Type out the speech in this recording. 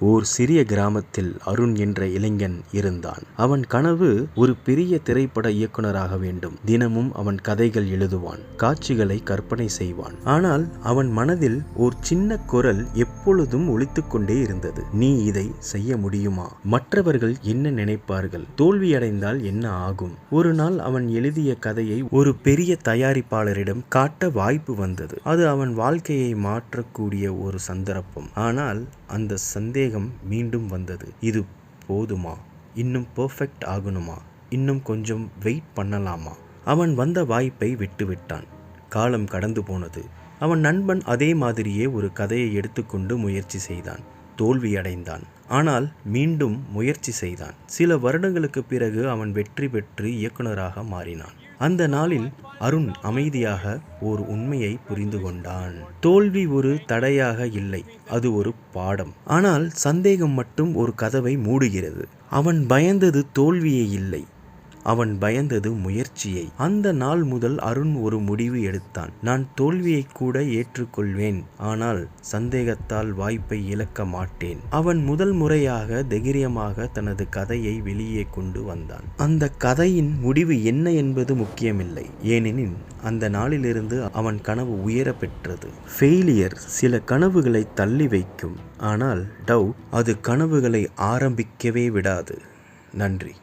ஓர் சிறிய கிராமத்தில் அருண் என்ற இளைஞன் இருந்தான். அவன் கனவு ஒரு பெரிய திரைப்பட இயக்குனராக வேண்டும். தினமும் அவன் கதைகள் எழுதுவான், காட்சிகளை கற்பனை செய்வான். ஆனால் அவன் மனதில் ஒரு சின்ன குரல் எப்பொழுதும் ஒலித்துக் கொண்டே இருந்தது. நீ இதை செய்ய முடியுமா? மற்றவர்கள் என்ன நினைப்பார்கள்? தோல்வியடைந்தால் என்ன ஆகும்? ஒரு நாள் அவன் எழுதிய கதையை ஒரு பெரிய தயாரிப்பாளரிடம் காட்ட வாய்ப்பு வந்தது. அது அவன் வாழ்க்கையை மாற்றக்கூடிய ஒரு சந்தர்ப்பம். ஆனால் அந்த சந்தேகம் மீண்டும் வந்தது. இது போதுமா? இன்னும் பெர்ஃபெக்ட் ஆகணுமா? இன்னும் கொஞ்சம் வெயிட் பண்ணலாமா? அவன் வந்த வாய்ப்பை விட்டுவிட்டான். காலம் கடந்து போனது. அவன் நண்பன் அதே மாதிரியே ஒரு கதையை எடுத்துக்கொண்டு முயற்சி செய்தான். தோல்வியடைந்தான். ஆனால் மீண்டும் முயற்சி செய்தான். சில வருடங்களுக்கு பிறகு அவன் வெற்றி பெற்று இயக்குனராக மாறினான். அந்த நாளில் அருண் அமைதியாக ஒரு உண்மையை புரிந்து கொண்டான். தோல்வி ஒரு தடையாக இல்லை, அது ஒரு பாடம். ஆனால் சந்தேகம் மட்டும் ஒரு கதவை மூடுகிறது. அவன் பயந்தது தோல்வியே இல்லை, அவன் பயந்தது முயற்சியை. அந்த நாள் முதல் அருண் ஒரு முடிவு எடுத்தான். நான் தோல்வியை கூட ஏற்றுக்கொள்வேன், ஆனால் சந்தேகத்தால் வாய்ப்பை இழக்க மாட்டேன். அவன் முதல் முறையாக தைரியமாக தனது கதையை வெளியே கொண்டு வந்தான். அந்த கதையின் முடிவு என்ன என்பது முக்கியமில்லை, ஏனெனில் அந்த நாளிலிருந்து அவன் கனவு உயர பெற்றது. ஃபெயிலியர் சில கனவுகளை தள்ளி வைக்கும், ஆனால் டவுட் அது கனவுகளை ஆரம்பிக்கவே விடாது. நன்றி.